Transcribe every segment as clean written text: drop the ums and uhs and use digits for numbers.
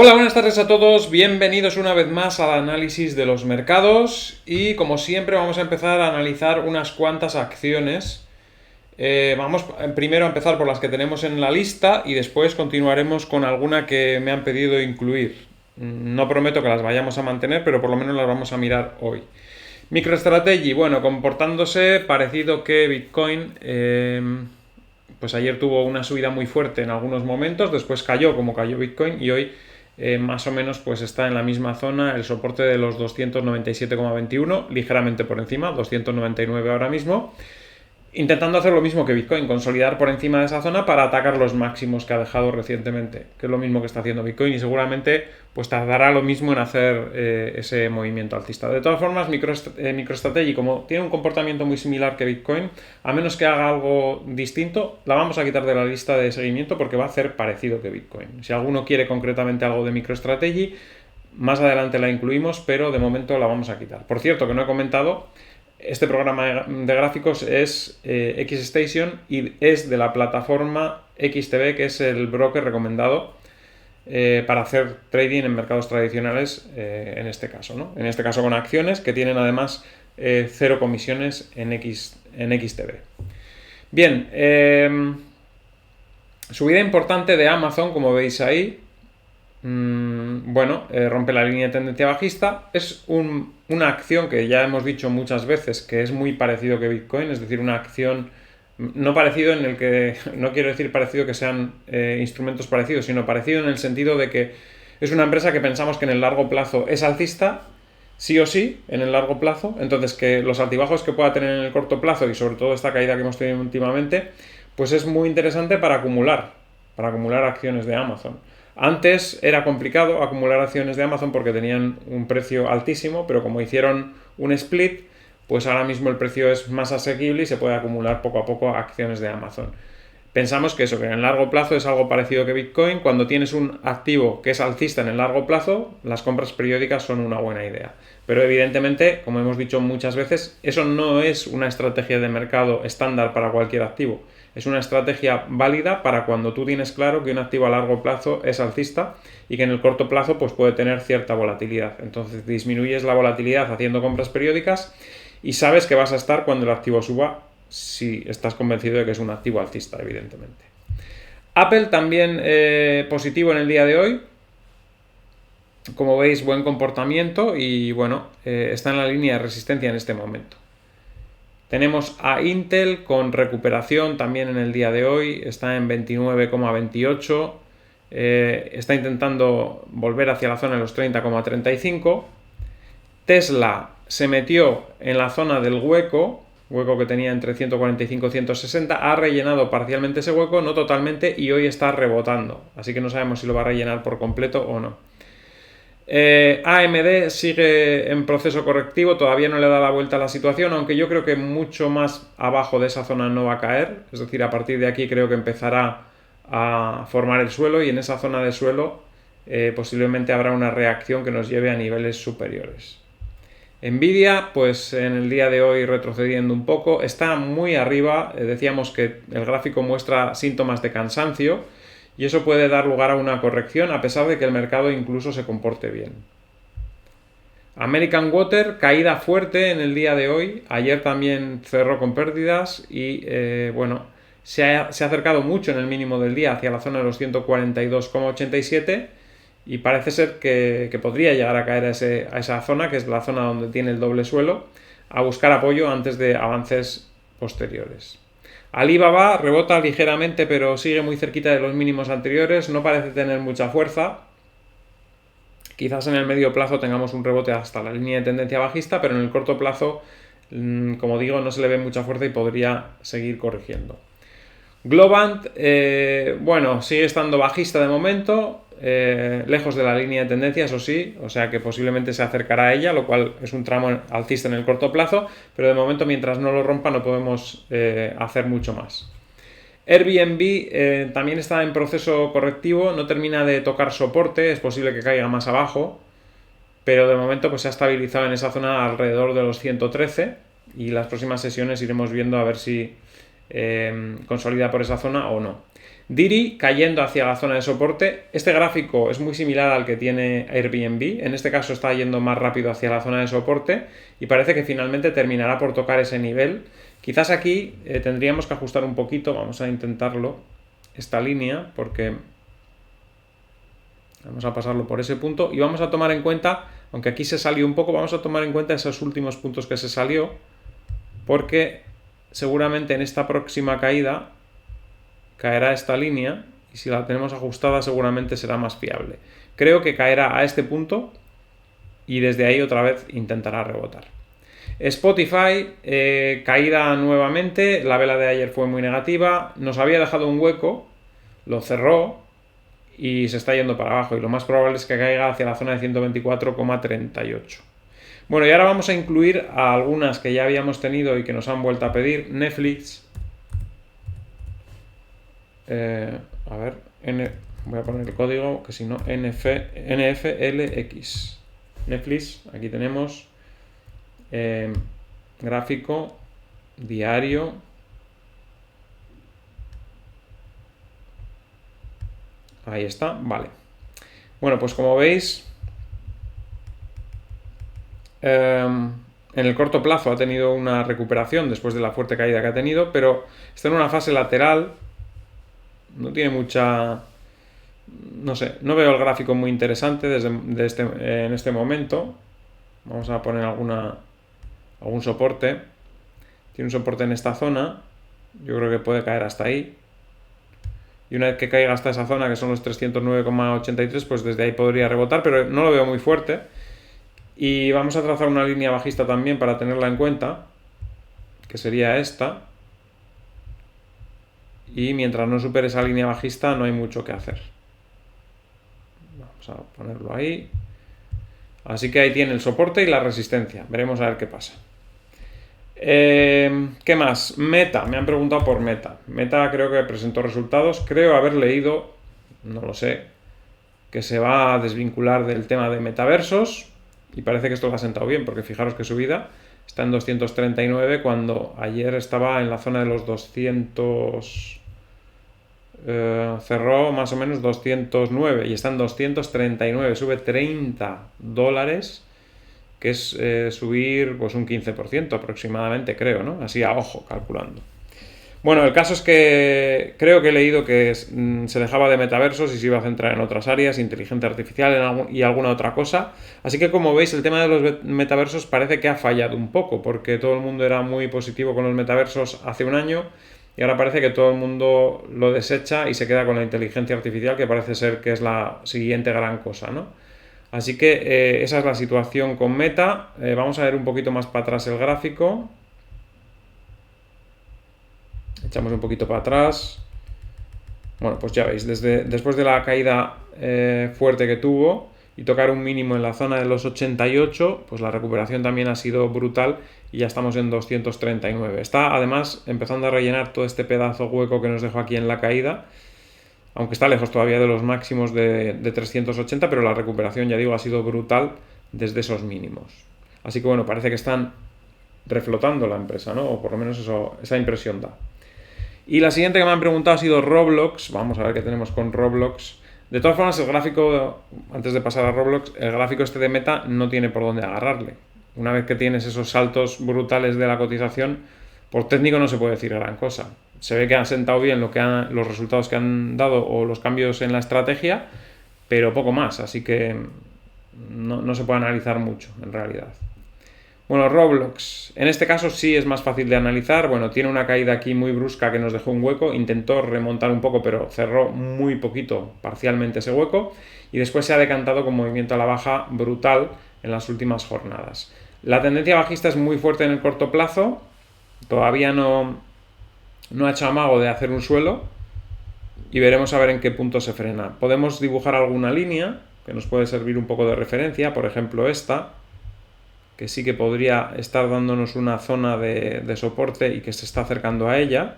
Hola, buenas tardes a todos, bienvenidos una vez más al análisis de los mercados y como siempre vamos a empezar a analizar unas cuantas acciones. Vamos primero a empezar por las que tenemos en la lista y después continuaremos con alguna que me han pedido incluir. No prometo que las vayamos a mantener, pero por lo menos las vamos a mirar hoy. MicroStrategy, bueno, comportándose parecido que Bitcoin. Pues ayer tuvo una subida muy fuerte en algunos momentos, después cayó como cayó Bitcoin y hoy más o menos pues está en la misma zona, el soporte de los 297,21, ligeramente por encima, 299 ahora mismo, intentando hacer lo mismo que Bitcoin, consolidar por encima de esa zona para atacar los máximos que ha dejado recientemente, que es lo mismo que está haciendo Bitcoin y seguramente pues tardará lo mismo en hacer ese movimiento alcista. De todas formas, MicroStrategy, como tiene un comportamiento muy similar que Bitcoin, a menos que haga algo distinto, la vamos a quitar de la lista de seguimiento porque va a hacer parecido que Bitcoin. Si alguno quiere concretamente algo de MicroStrategy, más adelante la incluimos, pero de momento la vamos a quitar. Por cierto, que no he comentado, este programa de gráficos es XStation y es de la plataforma XTB, que es el broker recomendado para hacer trading en mercados tradicionales, en este caso, ¿no? En este caso con acciones que tienen además cero comisiones en XTB. Bien, subida importante de Amazon, como veis ahí. Bueno, rompe la línea de tendencia bajista. Es una acción que ya hemos dicho muchas veces que es muy parecido que Bitcoin, es decir, una acción no parecido en el que, no quiero decir parecido que sean instrumentos parecidos, sino parecido en el sentido de que es una empresa que pensamos que en el largo plazo es alcista, sí o sí, en el largo plazo, entonces que los altibajos que pueda tener en el corto plazo y sobre todo esta caída que hemos tenido últimamente, pues es muy interesante para acumular acciones de Amazon. Antes era complicado acumular acciones de Amazon porque tenían un precio altísimo, pero como hicieron un split, pues ahora mismo el precio es más asequible y se puede acumular poco a poco acciones de Amazon. Pensamos que eso, que en el largo plazo es algo parecido que Bitcoin. Cuando tienes un activo que es alcista en el largo plazo, las compras periódicas son una buena idea. Pero evidentemente, como hemos dicho muchas veces, eso no es una estrategia de mercado estándar para cualquier activo. Es una estrategia válida para cuando tú tienes claro que un activo a largo plazo es alcista y que en el corto plazo pues puede tener cierta volatilidad. Entonces disminuyes la volatilidad haciendo compras periódicas y sabes que vas a estar cuando el activo suba, si estás convencido de que es un activo alcista, evidentemente. Apple también positivo en el día de hoy. Como veis, buen comportamiento y bueno, está en la línea de resistencia en este momento. Tenemos a Intel con recuperación también en el día de hoy, está en 29,28, está intentando volver hacia la zona de los 30,35. Tesla se metió en la zona del hueco que tenía entre 145 y 160, ha rellenado parcialmente ese hueco, no totalmente, y hoy está rebotando, así que no sabemos si lo va a rellenar por completo o no. AMD sigue en proceso correctivo, todavía no le da la vuelta a la situación, aunque yo creo que mucho más abajo de esa zona no va a caer, es decir, a partir de aquí creo que empezará a formar el suelo y en esa zona de suelo posiblemente habrá una reacción que nos lleve a niveles superiores. Nvidia, pues en el día de hoy retrocediendo un poco, está muy arriba, decíamos que el gráfico muestra síntomas de cansancio y eso puede dar lugar a una corrección a pesar de que el mercado incluso se comporte bien. American Water, caída fuerte en el día de hoy, ayer también cerró con pérdidas y bueno, se ha acercado mucho en el mínimo del día hacia la zona de los 142,87 y parece ser que podría llegar a caer a esa zona, que es la zona donde tiene el doble suelo, a buscar apoyo antes de avances posteriores. Alibaba rebota ligeramente, pero sigue muy cerquita de los mínimos anteriores, no parece tener mucha fuerza. Quizás en el medio plazo tengamos un rebote hasta la línea de tendencia bajista, pero en el corto plazo, como digo, no se le ve mucha fuerza y podría seguir corrigiendo. Globant, bueno, sigue estando bajista de momento, lejos de la línea de tendencia, eso sí, o sea que posiblemente se acercará a ella, lo cual es un tramo alcista en el corto plazo, pero de momento mientras no lo rompa no podemos hacer mucho más. Airbnb también está en proceso correctivo, no termina de tocar soporte, es posible que caiga más abajo, pero de momento pues se ha estabilizado en esa zona alrededor de los 113 y las próximas sesiones iremos viendo a ver si consolida por esa zona o no. Didi cayendo hacia la zona de soporte. Este gráfico es muy similar al que tiene Airbnb. En este caso está yendo más rápido hacia la zona de soporte y parece que finalmente terminará por tocar ese nivel. Quizás aquí tendríamos que ajustar un poquito. Vamos a intentarlo, esta línea, porque vamos a pasarlo por ese punto y vamos a tomar en cuenta, aunque aquí se salió un poco, vamos a tomar en cuenta esos últimos puntos que se salió, porque seguramente en esta próxima caída caerá esta línea y si la tenemos ajustada seguramente será más fiable. Creo que caerá a este punto y desde ahí otra vez intentará rebotar. Spotify, caída nuevamente, la vela de ayer fue muy negativa, nos había dejado un hueco, lo cerró y se está yendo para abajo y lo más probable es que caiga hacia la zona de 124,38. Bueno, y ahora vamos a incluir a algunas que ya habíamos tenido y que nos han vuelto a pedir. Netflix. A ver, voy a poner el código, que si no, NFLX. Netflix, aquí tenemos gráfico, diario. Ahí está, vale. Bueno, pues como veis, en el corto plazo ha tenido una recuperación después de la fuerte caída que ha tenido, pero está en una fase lateral. No tiene mucha... No sé, no veo el gráfico muy interesante en este momento. Vamos a poner algún soporte. Tiene un soporte en esta zona. Yo creo que puede caer hasta ahí. Y una vez que caiga hasta esa zona, que son los 309,83, pues desde ahí podría rebotar, pero no lo veo muy fuerte. Y vamos a trazar una línea bajista también para tenerla en cuenta, que sería esta. Y mientras no supere esa línea bajista no hay mucho que hacer. Vamos a ponerlo ahí. Así que ahí tiene el soporte y la resistencia. Veremos a ver qué pasa. ¿Qué más? Meta, me han preguntado por Meta. Meta creo que presentó resultados. Creo haber leído, no lo sé, que se va a desvincular del tema de metaversos. Y parece que esto lo ha sentado bien, porque fijaros que subida está en 239 cuando ayer estaba en la zona de los 200... cerró más o menos 209 y está en 239, sube $30, que es subir pues un 15% aproximadamente, creo, ¿no? Así a ojo, calculando. Bueno, el caso es que creo que he leído que se dejaba de metaversos y se iba a centrar en otras áreas, inteligencia artificial y alguna otra cosa. Así que como veis, el tema de los metaversos parece que ha fallado un poco, porque todo el mundo era muy positivo con los metaversos hace un año y ahora parece que todo el mundo lo desecha y se queda con la inteligencia artificial, que parece ser que es la siguiente gran cosa, ¿no? Así que esa es la situación con Meta. Vamos a ver un poquito más para atrás el gráfico. Echamos un poquito para atrás. Bueno, pues ya veis, después de la caída fuerte que tuvo y tocar un mínimo en la zona de los 88, pues la recuperación también ha sido brutal y ya estamos en 239. Está además empezando a rellenar todo este pedazo hueco que nos dejó aquí en la caída, aunque está lejos todavía de los máximos de 380, pero la recuperación, ya digo, ha sido brutal desde esos mínimos. Así que bueno, parece que están reflotando la empresa, ¿no? O por lo menos esa impresión da. Y la siguiente que me han preguntado ha sido Roblox. Vamos a ver qué tenemos con Roblox. De todas formas, el gráfico, antes de pasar a Roblox, el gráfico este de Meta no tiene por dónde agarrarle. Una vez que tienes esos saltos brutales de la cotización, por técnico no se puede decir gran cosa. Se ve que han sentado bien los resultados que han dado o los cambios en la estrategia, pero poco más. Así que no se puede analizar mucho, en realidad. Bueno, Roblox, en este caso sí es más fácil de analizar. Bueno, tiene una caída aquí muy brusca que nos dejó un hueco, intentó remontar un poco, pero cerró muy poquito, parcialmente ese hueco, y después se ha decantado con movimiento a la baja brutal en las últimas jornadas. La tendencia bajista es muy fuerte en el corto plazo, todavía no ha hecho amago de hacer un suelo, y veremos a ver en qué punto se frena. Podemos dibujar alguna línea que nos puede servir un poco de referencia, por ejemplo esta, que sí que podría estar dándonos una zona de soporte y que se está acercando a ella,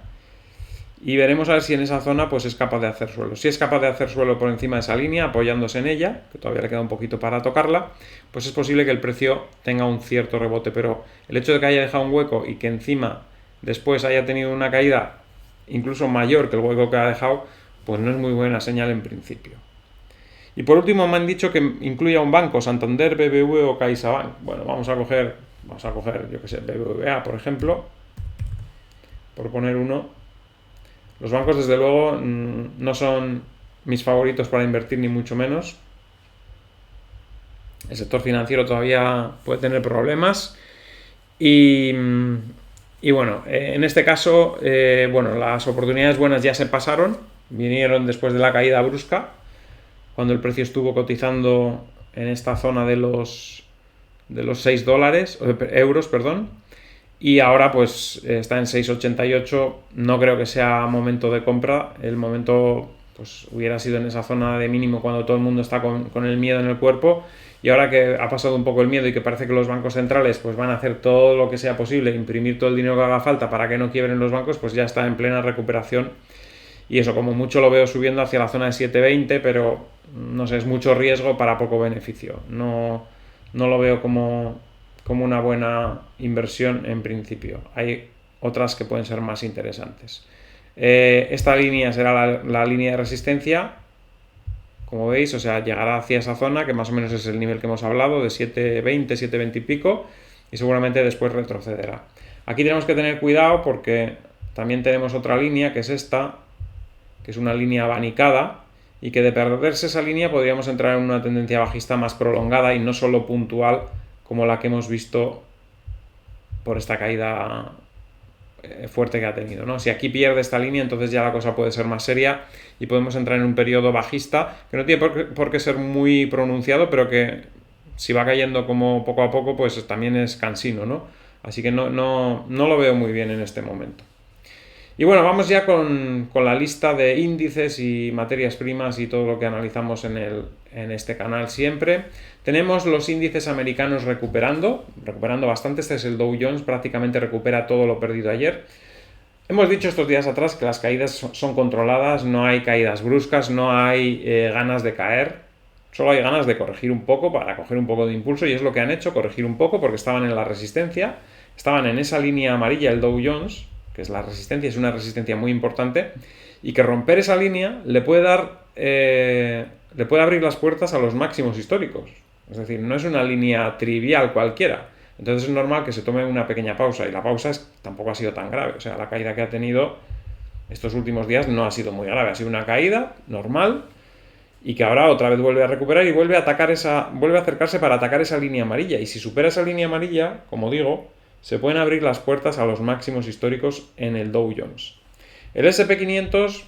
y veremos a ver si en esa zona pues es capaz de hacer suelo. Si es capaz de hacer suelo por encima de esa línea, apoyándose en ella, que todavía le queda un poquito para tocarla, pues es posible que el precio tenga un cierto rebote, pero el hecho de que haya dejado un hueco y que encima después haya tenido una caída incluso mayor que el hueco que ha dejado, pues no es muy buena señal en principio. Y por último me han dicho que incluya un banco, Santander, BBV o CaixaBank. Bueno, vamos a coger, yo que sé, BBVA, por ejemplo, por poner uno. Los bancos, desde luego, no son mis favoritos para invertir, ni mucho menos. El sector financiero todavía puede tener problemas. Y bueno, en este caso, bueno, las oportunidades buenas ya se pasaron. Vinieron después de la caída brusca, cuando el precio estuvo cotizando en esta zona de los euros, perdón. Y ahora pues está en 6,88. No creo que sea momento de compra. El momento pues hubiera sido en esa zona de mínimo, cuando todo el mundo está con el miedo en el cuerpo. Y ahora que ha pasado un poco el miedo y que parece que los bancos centrales pues van a hacer todo lo que sea posible, imprimir todo el dinero que haga falta para que no quiebren los bancos, pues ya está en plena recuperación. Y eso, como mucho lo veo subiendo hacia la zona de 7,20, pero no sé, es mucho riesgo para poco beneficio. No lo veo como una buena inversión en principio. Hay otras que pueden ser más interesantes. Esta línea será la línea de resistencia, como veis, o sea, llegará hacia esa zona, que más o menos es el nivel que hemos hablado, de 7,20, 7,20 y pico, y seguramente después retrocederá. Aquí tenemos que tener cuidado porque también tenemos otra línea, que es esta, que es una línea abanicada, y que de perderse esa línea podríamos entrar en una tendencia bajista más prolongada y no solo puntual como la que hemos visto por esta caída fuerte que ha tenido, ¿no? Si aquí pierde esta línea, entonces ya la cosa puede ser más seria y podemos entrar en un periodo bajista que no tiene por qué ser muy pronunciado, pero que si va cayendo como poco a poco, pues también es cansino, ¿no? Así que no lo veo muy bien en este momento. Y bueno, vamos ya con la lista de índices y materias primas y todo lo que analizamos en este canal siempre. Tenemos los índices americanos recuperando bastante. Este es el Dow Jones, prácticamente recupera todo lo perdido ayer. Hemos dicho estos días atrás que las caídas son controladas, no hay caídas bruscas, no hay ganas de caer, solo hay ganas de corregir un poco para coger un poco de impulso, y es lo que han hecho, corregir un poco, porque estaban en la resistencia, estaban en esa línea amarilla, el Dow Jones, que es la resistencia, es una resistencia muy importante, y que romper esa línea le puede abrir las puertas a los máximos históricos. Es decir, no es una línea trivial cualquiera. Entonces es normal que se tome una pequeña pausa, y la pausa tampoco ha sido tan grave. O sea, la caída que ha tenido estos últimos días no ha sido muy grave, ha sido una caída normal, y que ahora otra vez vuelve a recuperar y vuelve a acercarse para atacar esa línea amarilla. Y si supera esa línea amarilla, como digo, se pueden abrir las puertas a los máximos históricos en el Dow Jones. El S&P 500,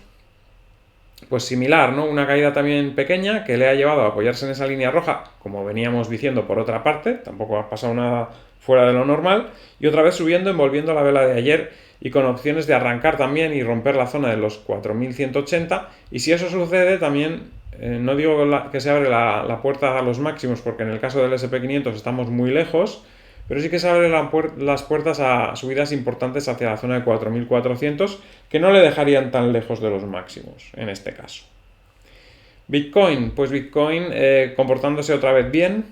pues similar, ¿no? Una caída también pequeña que le ha llevado a apoyarse en esa línea roja, como veníamos diciendo por otra parte, tampoco ha pasado nada fuera de lo normal, y otra vez subiendo, envolviendo la vela de ayer y con opciones de arrancar también y romper la zona de los 4.180, y si eso sucede también, no digo que se abre la puerta a los máximos, porque en el caso del S&P 500 estamos muy lejos, pero sí que se abren las puertas a subidas importantes hacia la zona de 4.400, que no le dejarían tan lejos de los máximos en este caso. Bitcoin, pues Bitcoin comportándose otra vez bien.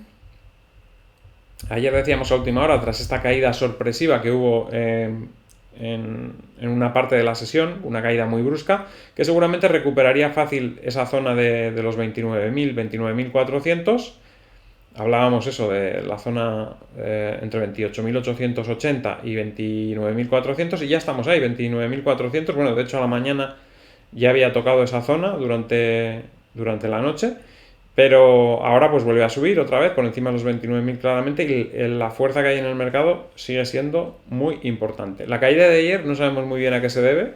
Ayer decíamos a última hora, tras esta caída sorpresiva que hubo en una parte de la sesión, una caída muy brusca, que seguramente recuperaría fácil esa zona de los 29.000, 29.400. Hablábamos eso de la zona entre 28.880 y 29.400, y ya estamos ahí, 29.400. Bueno, de hecho a la mañana ya había tocado esa zona durante la noche, pero ahora pues vuelve a subir otra vez por encima de los 29.000 claramente, y la fuerza que hay en el mercado sigue siendo muy importante. La caída de ayer no sabemos muy bien a qué se debe.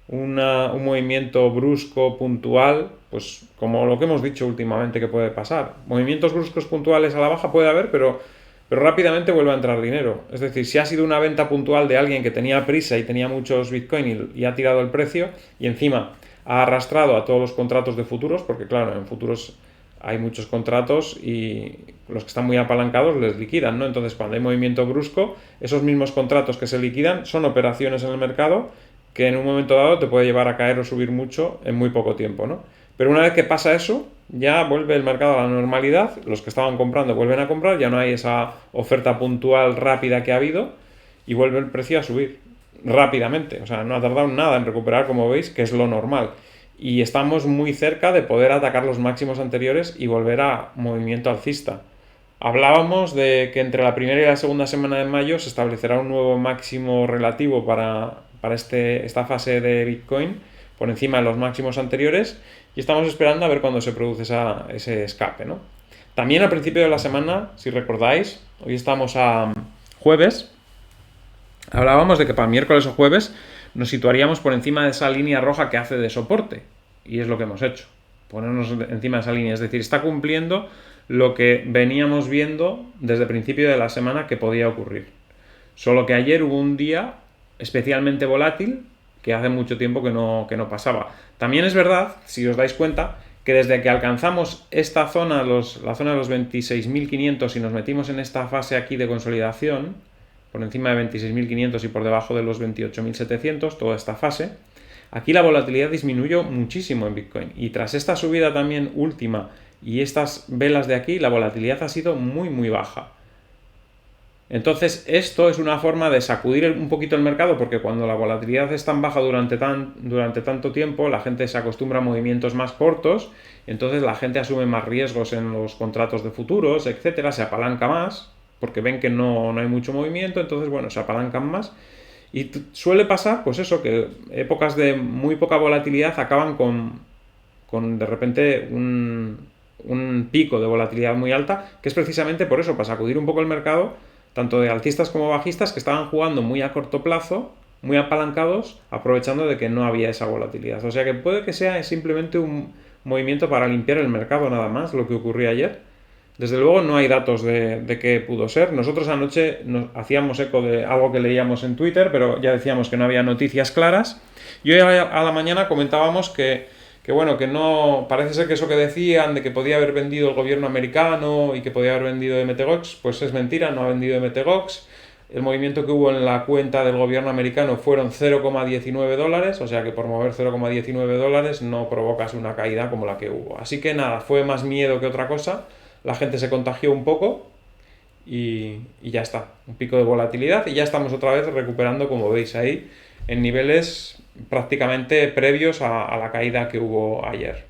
Un movimiento brusco, puntual, pues como lo que hemos dicho últimamente que puede pasar. Movimientos bruscos puntuales a la baja puede haber, pero rápidamente vuelve a entrar dinero. Es decir, si ha sido una venta puntual de alguien que tenía prisa y tenía muchos Bitcoin y ha tirado el precio, y encima ha arrastrado a todos los contratos de futuros, porque claro, en futuros hay muchos contratos y los que están muy apalancados les liquidan, ¿no? Entonces, cuando hay movimiento brusco, esos mismos contratos que se liquidan son operaciones en el mercado que en un momento dado te puede llevar a caer o subir mucho en muy poco tiempo, ¿no? Pero una vez que pasa eso, ya vuelve el mercado a la normalidad, los que estaban comprando vuelven a comprar, ya no hay esa oferta puntual rápida que ha habido, y vuelve el precio a subir rápidamente. O sea, no ha tardado nada en recuperar, como veis, que es lo normal. y estamos muy cerca de poder atacar los máximos anteriores y volver a movimiento alcista. Hablábamos de que entre la primera y la segunda semana de mayo se establecerá un nuevo máximo relativo para esta fase de Bitcoin por encima de los máximos anteriores y estamos esperando a ver cuándo se produce ese escape, ¿no? También al principio de la semana, si recordáis, hoy estamos a jueves, hablábamos de que para miércoles o jueves nos situaríamos por encima de esa línea roja que hace de soporte. Y es lo que hemos hecho, ponernos encima de esa línea. Es decir, está cumpliendo lo que veníamos viendo desde el principio de la semana que podía ocurrir. Solo que ayer hubo un día especialmente volátil que hace mucho tiempo que no pasaba. También es verdad, si os dais cuenta, que desde que alcanzamos esta zona, la zona de los 26.500 y nos metimos en esta fase aquí de consolidación, por encima de 26.500 y por debajo de los 28.700, toda esta fase, aquí la volatilidad disminuyó muchísimo en Bitcoin. Y tras esta subida también última y estas velas de aquí, la volatilidad ha sido muy, muy baja. Entonces, esto es una forma de sacudir un poquito el mercado, porque cuando la volatilidad es tan baja durante tanto tiempo, la gente se acostumbra a movimientos más cortos, entonces la gente asume más riesgos en los contratos de futuros, etcétera, se apalanca más, porque ven que no hay mucho movimiento, entonces, bueno, se apalancan más. Y suele pasar, pues eso, que épocas de muy poca volatilidad acaban con de repente un pico de volatilidad muy alta, que es precisamente por eso, para sacudir un poco el mercado, tanto de alcistas como bajistas, que estaban jugando muy a corto plazo, muy apalancados, aprovechando de que no había esa volatilidad. O sea que puede que sea simplemente un movimiento para limpiar el mercado nada más, lo que ocurrió ayer. Desde luego no hay datos de qué pudo ser. Nosotros anoche nos hacíamos eco de algo que leíamos en Twitter, pero ya decíamos que no había noticias claras. Y hoy a la mañana comentábamos que bueno, que no, parece ser que eso que decían de que podía haber vendido el gobierno americano y que podía haber vendido MTGOX, pues es mentira, no ha vendido MTGOX. El movimiento que hubo en la cuenta del gobierno americano fueron $0,19, o sea que por mover $0,19 no provocas una caída como la que hubo. Así que nada, fue más miedo que otra cosa, la gente se contagió un poco y ya está, un pico de volatilidad y ya estamos otra vez recuperando, como veis ahí, en niveles prácticamente previos a la caída que hubo ayer.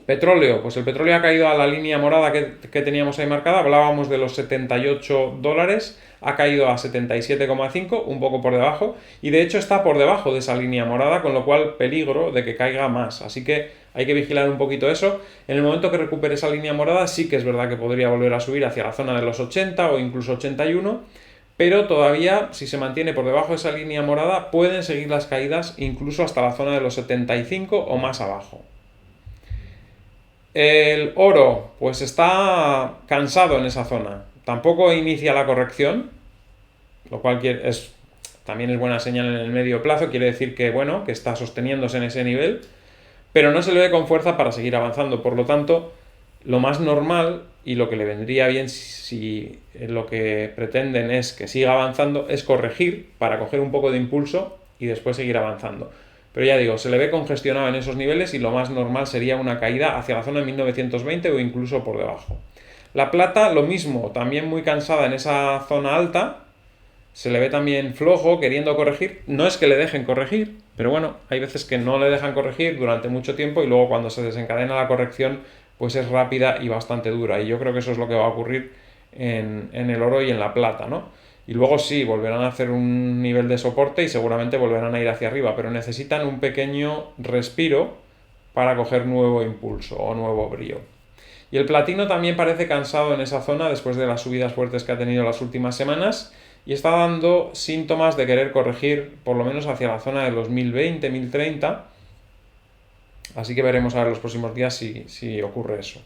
Petróleo, pues el petróleo ha caído a la línea morada que teníamos ahí marcada, hablábamos de los $78, ha caído a 77,5, un poco por debajo, y de hecho está por debajo de esa línea morada, con lo cual peligro de que caiga más, así que hay que vigilar un poquito eso. En el momento que recupere esa línea morada sí que es verdad que podría volver a subir hacia la zona de los 80 o incluso 81, pero todavía, si se mantiene por debajo de esa línea morada, pueden seguir las caídas incluso hasta la zona de los 75 o más abajo. El oro, pues está cansado en esa zona. Tampoco inicia la corrección, lo cual también es buena señal en el medio plazo. Quiere decir que, bueno, que está sosteniéndose en ese nivel, pero no se le ve con fuerza para seguir avanzando. Por lo tanto, lo más normal y lo que le vendría bien si lo que pretenden es que siga avanzando es corregir para coger un poco de impulso y después seguir avanzando. Pero ya digo, se le ve congestionado en esos niveles y lo más normal sería una caída hacia la zona de 1920 o incluso por debajo. La plata, lo mismo, también muy cansada en esa zona alta, se le ve también flojo, queriendo corregir. No es que le dejen corregir, pero bueno, hay veces que no le dejan corregir durante mucho tiempo y luego cuando se desencadena la corrección, pues es rápida y bastante dura. Y yo creo que eso es lo que va a ocurrir en el oro y en la plata, ¿no? Y luego sí, volverán a hacer un nivel de soporte y seguramente volverán a ir hacia arriba, pero necesitan un pequeño respiro para coger nuevo impulso o nuevo brío. Y el platino también parece cansado en esa zona después de las subidas fuertes que ha tenido las últimas semanas y está dando síntomas de querer corregir por lo menos hacia la zona de los 1020, 1030. Así que veremos a ver los próximos días si ocurre eso.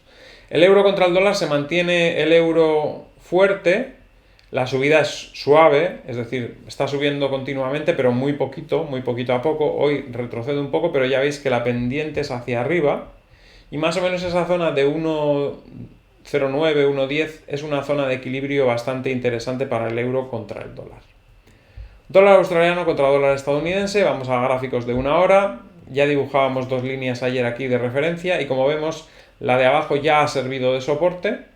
El euro contra el dólar, se mantiene el euro fuerte. La subida es suave, es decir, está subiendo continuamente, pero muy poquito a poco. Hoy retrocede un poco, pero ya veis que la pendiente es hacia arriba. Y más o menos esa zona de 1,09, 1,10 es una zona de equilibrio bastante interesante para el euro contra el dólar. Dólar australiano contra dólar estadounidense, vamos a gráficos de una hora. Ya dibujábamos dos líneas ayer aquí de referencia y como vemos, la de abajo ya ha servido de soporte.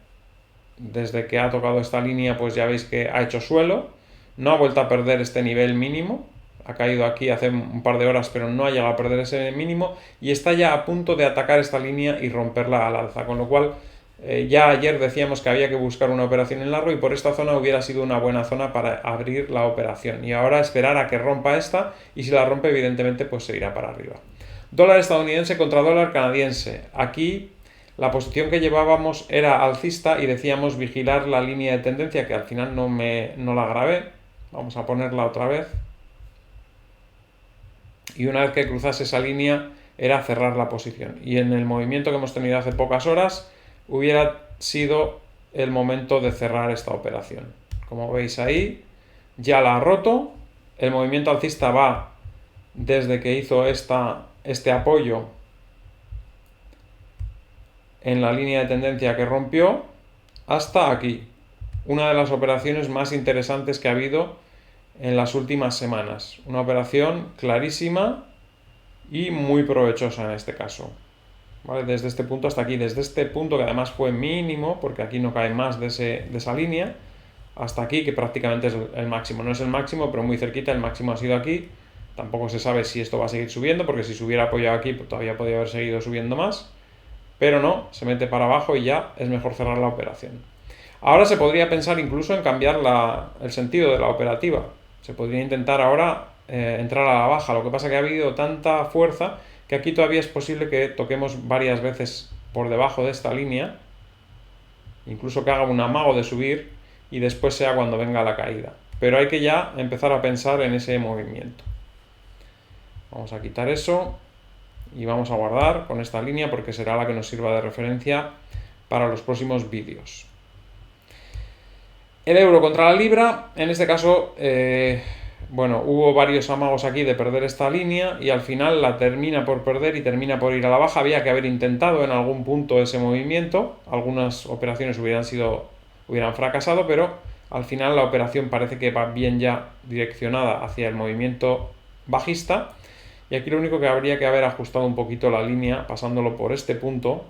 Desde que ha tocado esta línea, pues ya veis que ha hecho suelo, no ha vuelto a perder este nivel mínimo, ha caído aquí hace un par de horas, pero no ha llegado a perder ese mínimo y está ya a punto de atacar esta línea y romperla al alza, con lo cual ya ayer decíamos que había que buscar una operación en largo y por esta zona hubiera sido una buena zona para abrir la operación y ahora esperar a que rompa esta y si la rompe evidentemente pues se irá para arriba. Dólar estadounidense contra dólar canadiense. Aquí la posición que llevábamos era alcista y decíamos vigilar la línea de tendencia, que al final no la grabé. Vamos a ponerla otra vez. Y una vez que cruzase esa línea era cerrar la posición. Y en el movimiento que hemos tenido hace pocas horas hubiera sido el momento de cerrar esta operación. Como veis ahí, ya la ha roto. El movimiento alcista va desde que hizo este apoyo en la línea de tendencia que rompió hasta aquí. Una de las operaciones más interesantes que ha habido en las últimas semanas. Una operación clarísima y muy provechosa en este caso. ¿Vale? Desde este punto hasta aquí, desde este punto que además fue mínimo, porque aquí no cae más de esa línea, hasta aquí, que prácticamente es el máximo. No es el máximo, pero muy cerquita, el máximo ha sido aquí. Tampoco se sabe si esto va a seguir subiendo, porque si se hubiera apoyado aquí, pues todavía podría haber seguido subiendo más. Pero no, se mete para abajo y ya es mejor cerrar la operación. Ahora se podría pensar incluso en cambiar el sentido de la operativa. Se podría intentar ahora entrar a la baja. Lo que pasa es que ha habido tanta fuerza que aquí todavía es posible que toquemos varias veces por debajo de esta línea, incluso que haga un amago de subir y después sea cuando venga la caída. Pero hay que ya empezar a pensar en ese movimiento. Vamos a quitar eso y vamos a guardar con esta línea porque será la que nos sirva de referencia para los próximos vídeos. El euro contra la libra, en este caso, bueno, hubo varios amagos aquí de perder esta línea y al final la termina por perder y termina por ir a la baja. Había que haber intentado en algún punto ese movimiento, algunas operaciones hubieran fracasado, pero al final la operación parece que va bien ya direccionada hacia el movimiento bajista y aquí lo único que habría que haber ajustado un poquito la línea pasándolo por este punto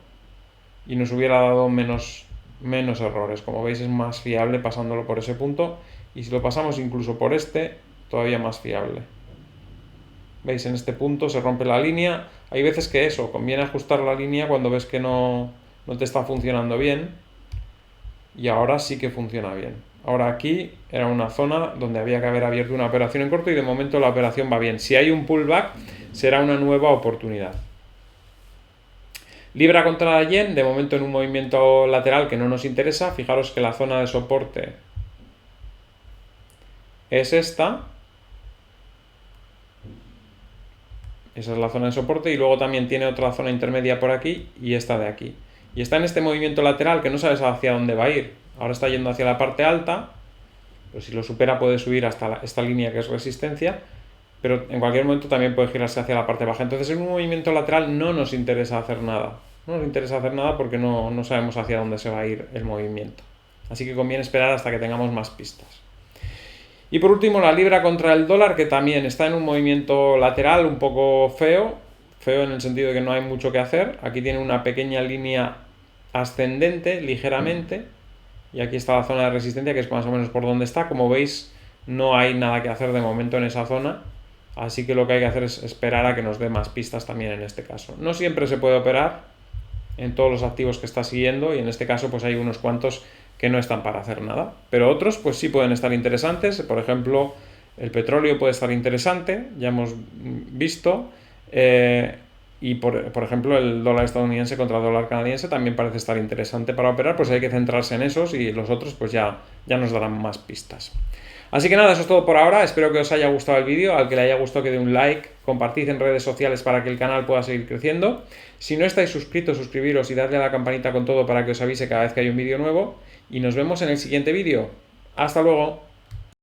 y nos hubiera dado menos errores. Como veis es más fiable pasándolo por ese punto y si lo pasamos incluso por este, todavía más fiable. ¿Veis? En este punto se rompe la línea. Hay veces que eso, conviene ajustar la línea cuando ves que no te está funcionando bien y ahora sí que funciona bien. Ahora aquí era una zona donde había que haber abierto una operación en corto y de momento la operación va bien. Si hay un pullback será una nueva oportunidad. Libra contra la yen, de momento en un movimiento lateral que no nos interesa. Fijaros que la zona de soporte es esta. Esa es la zona de soporte y luego también tiene otra zona intermedia por aquí y esta de aquí. Y está en este movimiento lateral que no sabes hacia dónde va a ir. Ahora está yendo hacia la parte alta, pero si lo supera puede subir hasta esta línea que es resistencia, pero en cualquier momento también puede girarse hacia la parte baja. Entonces en un movimiento lateral no nos interesa hacer nada. No nos interesa hacer nada porque no sabemos hacia dónde se va a ir el movimiento. Así que conviene esperar hasta que tengamos más pistas. Y por último la libra contra el dólar, que también está en un movimiento lateral un poco feo en el sentido de que no hay mucho que hacer. Aquí tiene una pequeña línea ascendente ligeramente y aquí está la zona de resistencia que es más o menos por donde está. Como veis no hay nada que hacer de momento en esa zona, así que lo que hay que hacer es esperar a que nos dé más pistas también en este caso. No siempre se puede operar en todos los activos que está siguiendo y en este caso pues hay unos cuantos que no están para hacer nada, pero otros pues sí pueden estar interesantes. Por ejemplo, el petróleo puede estar interesante, ya hemos visto, y por ejemplo el dólar estadounidense contra el dólar canadiense también parece estar interesante para operar, pues hay que centrarse en esos y los otros pues ya nos darán más pistas. Así que nada, eso es todo por ahora. Espero que os haya gustado el vídeo. Al que le haya gustado que dé un like, compartid en redes sociales para que el canal pueda seguir creciendo. Si no estáis suscritos, suscribiros y darle a la campanita con todo para que os avise cada vez que hay un vídeo nuevo. Y nos vemos en el siguiente vídeo. ¡Hasta luego!